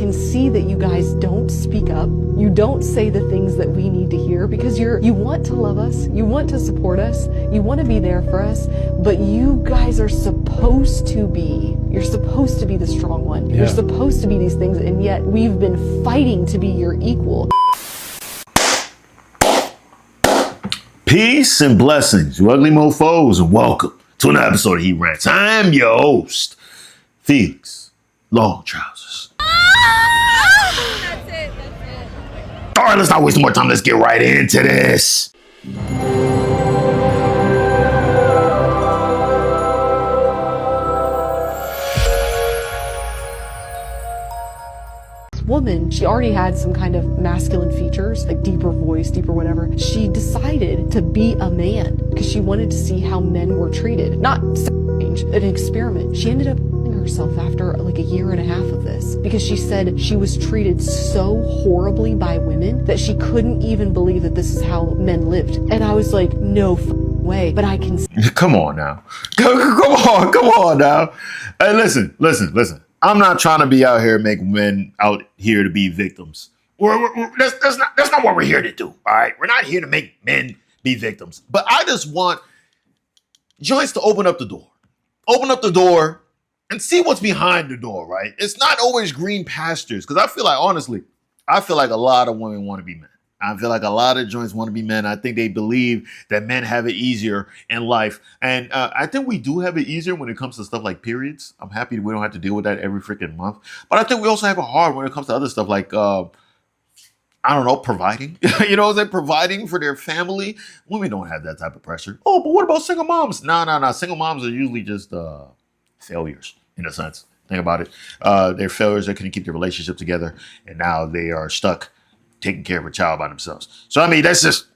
can see that you guys don't speak up. You don't say the things that we need to hear because you want to love us, you want to support us, you want to be there for us, but you guys are supposed to be, you're supposed to be the strong one. Yeah. You're supposed to be these things, and yet we've been fighting to be your equal. Peace and blessings, you ugly mofos, and welcome to another episode of He Rants. I'm your host, Felix Long Trousers. That's it. All right, let's not waste more time. Let's get right into this. Woman, she already had some kind of masculine features, like deeper voice, deeper whatever. She decided to be a man because she wanted to see how men were treated. Not strange, an experiment. She ended up herself after like a year and a half of this because she said she was treated so horribly by women that she couldn't even believe that this is how men lived. And I was like, no way, but I can. Come on now. Come on now. Hey, listen. I'm not trying to be out here making men out here to be victims. That's not what we're here to do, all right? We're not here to make men be victims. But I just want joints to open up the door. Open up the door and see what's behind the door, right? It's not always green pastures, because I feel like, honestly, a lot of women want to be men. I feel like a lot of joints want to be men. I think they believe that men have it easier in life. And I think we do have it easier when it comes to stuff like periods. I'm happy we don't have to deal with that every freaking month. But I think we also have it hard when it comes to other stuff like, providing. You know what I'm saying? Providing for their family. Women don't have that type of pressure. Oh, but what about single moms? No. Single moms are usually just failures, in a sense. Think about it. They're failures that couldn't keep their relationship together. And now they are stuck taking care of a child by themselves. So, I mean, that's just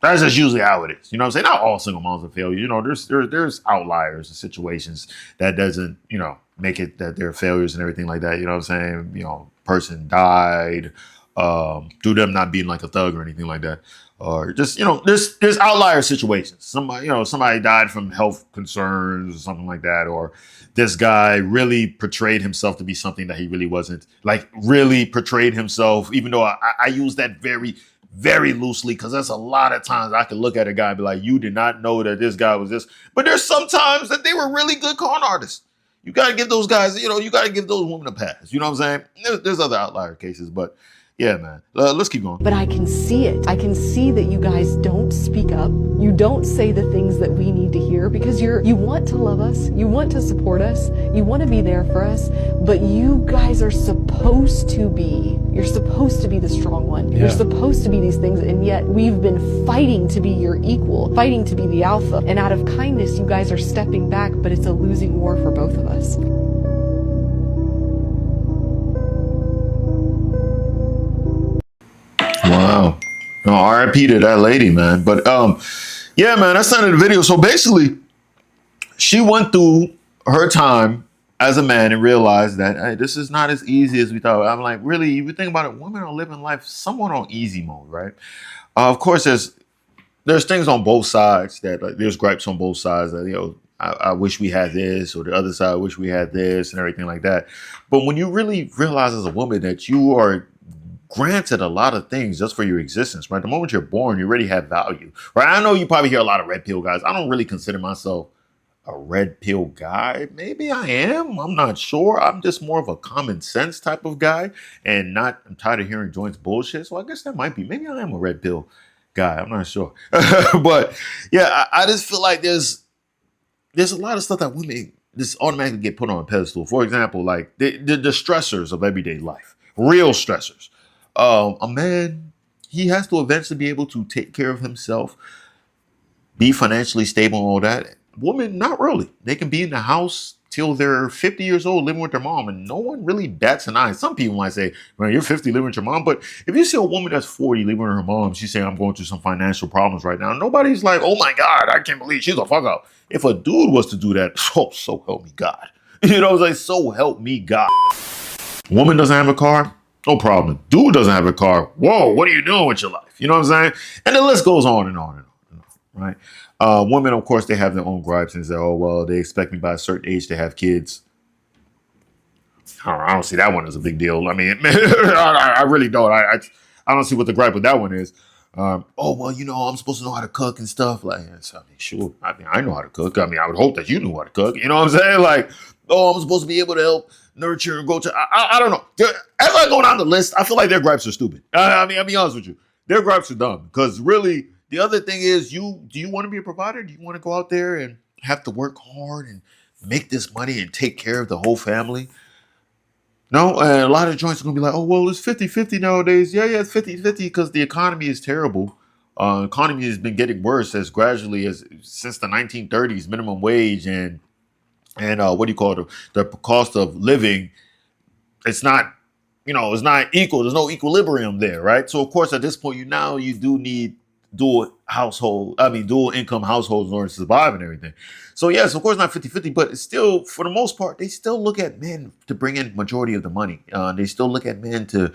usually how it is. You know what I'm saying? Not all single moms are failures. You know, there's outliers and situations that doesn't, make it that they're failures and everything like that. You know what I'm saying? Person died, through them not being like a thug or anything like that. Or just, there's outlier situations. Somebody died from health concerns or something like that. Or this guy really portrayed himself to be something that he really wasn't. Like, really portrayed himself, even though I use that very, very loosely, because there's a lot of times I can look at a guy and be like, you did not know that this guy was this. But there's some times that they were really good con artists. You got to give those guys, you got to give those women a pass. You know what I'm saying? There's other outlier cases, but yeah, man. Let's keep going. But I can see it. I can see that you guys don't speak up. You don't say the things that we need to hear because you want to love us. You want to support us. You want to be there for us. But you guys are supposed to be. You're supposed to be the strong one. Yeah. You're supposed to be these things. And yet we've been fighting to be your equal, fighting to be the alpha. And out of kindness, you guys are stepping back, but it's a losing war for both of us. Wow. RIP to that lady, man. But yeah, man, that's the end of the video. So basically, she went through her time as a man and realized that, hey, this is not as easy as we thought. I'm like, really, if you think about it, women are living life somewhat on easy mode, right? Of course, there's things on both sides that, like, there's gripes on both sides that, I wish we had this, or the other side, I wish we had this, and everything like that. But when you really realize as a woman that you are granted a lot of things just for your existence, right? The moment you're born, you already have value, right? I know you probably hear a lot of red pill guys. I don't really consider myself a red pill guy. Maybe I am. I'm not sure. I'm just more of a common sense type of guy, and I'm tired of hearing joints bullshit. So I guess that might be. Maybe I am a red pill guy. I'm not sure. But yeah, I just feel like there's a lot of stuff that women just automatically get put on a pedestal. For example, like the stressors of everyday life, real stressors. A man, he has to eventually be able to take care of himself, be financially stable and all that. Women, not really. They can be in the house till they're 50 years old living with their mom, and no one really bats an eye. Some people might say, man, you're 50 living with your mom. But if you see a woman that's 40 living with her mom, she's saying, I'm going through some financial problems right now. Nobody's like, oh my God, I can't believe she's a fuck up. If a dude was to do that, so help me God. You know, it's like, so help me God. Woman doesn't have a car, no problem. Dude doesn't have a car. Whoa, what are you doing with your life? You know what I'm saying? And the list goes on and on and on, right? Women, of course, they have their own gripes and say, oh, well, they expect me by a certain age to have kids. I don't see that one as a big deal. I mean, I really don't. I don't see what the gripe with that one is. Oh well, I'm supposed to know how to cook and stuff. Like, yes, I mean, sure. I mean, I know how to cook. I mean, I would hope that you knew how to cook. You know what I'm saying? Like, oh, I'm supposed to be able to help nurture and go to. I don't know. As I go down the list, I feel like their gripes are stupid. I mean, I'll be honest with you. Their gripes are dumb because really, the other thing is, do you want to be a provider? Do you want to go out there and have to work hard and make this money and take care of the whole family? No, a lot of joints are going to be like, oh, well, it's 50-50 nowadays. Yeah, it's 50-50 because the economy is terrible. Economy has been getting worse as gradually as since the 1930s, minimum wage and what do you call it? The cost of living. It's not, it's not equal. There's no equilibrium there, right? So, of course, at this point, you do need dual income households in order to survive and everything. So yes, of course not 50-50, but it's still, for the most part, they still look at men to bring in majority of the money. They still look at men to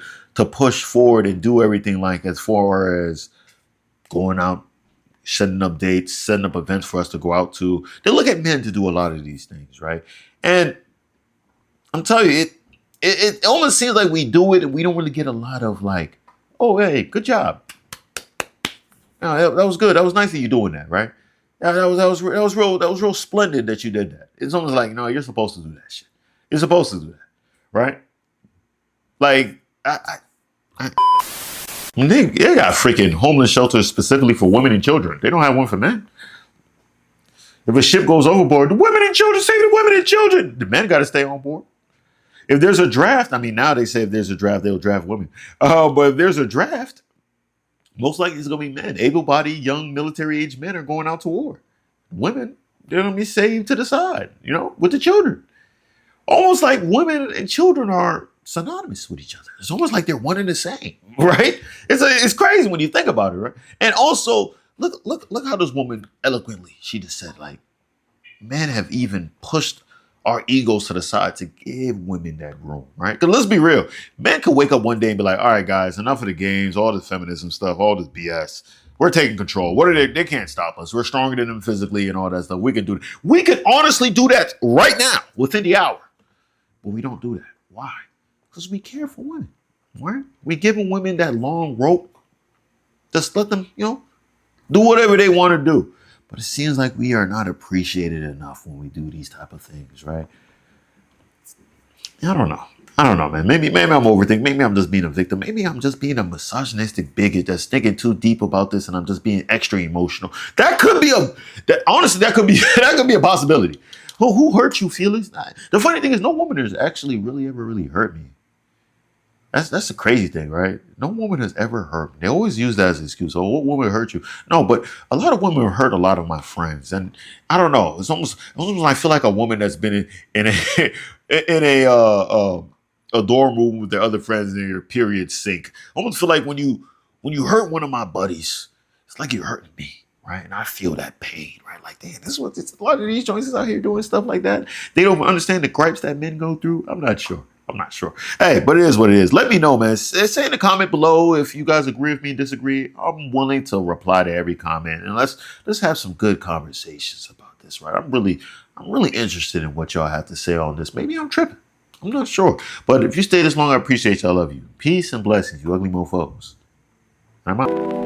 push forward and do everything, like as far as going out, setting up dates, setting up events for us to go out to. They look at men to do a lot of these things, right? And I'm telling you, it almost seems like we do it and we don't really get a lot of like, oh, hey, good job. No, that was good. That was nice of you doing that, right? That was real splendid that you did that. It's almost like, no, you're supposed to do that shit. You're supposed to do that, right? Like, they got freaking homeless shelters specifically for women and children. They don't have one for men. If a ship goes overboard, the women and children, save the women and children. The men got to stay on board. If there's a draft, I mean, now they say if there's a draft, they'll draft women. But if there's a draft, most likely it's going to be men. Able-bodied, young, military-age men are going out to war. Women, they're going to be saved to the side, with the children. Almost like women and children are synonymous with each other. It's almost like they're one and the same, right? It's crazy when you think about it, right? And also, look how this woman eloquently, she just said, like, men have even pushed our egos to the side to give women that room, right? Because let's be real. Men could wake up one day and be like, all right, guys, enough of the games, all this feminism stuff, all this BS. We're taking control. What are they? They can't stop us. We're stronger than them physically and all that stuff. We can do it. We could honestly do that right now, within the hour. But we don't do that. Why? Because we care for women, right? We giving women that long rope. Just let them, do whatever they want to do. But it seems like we are not appreciated enough when we do these type of things, right? I don't know, man. Maybe I'm overthinking. Maybe I'm just being a victim. Maybe I'm just being a misogynistic bigot that's thinking too deep about this, and I'm just being extra emotional. That could be that could be a possibility. Who hurt you, Felix? The funny thing is, no woman has actually really ever really hurt me. That's the crazy thing, right? No woman has ever hurt me. They always use that as an excuse. Oh, what woman hurt you? No, but a lot of women hurt a lot of my friends, and I don't know. It's almost I feel like a woman that's been in a dorm room with their other friends and their periods sink. I almost feel like when you hurt one of my buddies, it's like you're hurting me, right? And I feel that pain, right? Like, damn, this is what a lot of these joints out here doing stuff like that. They don't understand the gripes that men go through. I'm not sure. Hey, but it is what it is. Let me know, man. Say in the comment below if you guys agree with me, disagree. I'm willing to reply to every comment, and let's have some good conversations about this, right? I'm really interested in what y'all have to say on this. Maybe I'm tripping. I'm not sure. But if you stay this long, I appreciate y'all. I love you. Peace and blessings, you ugly mofos. I'm out.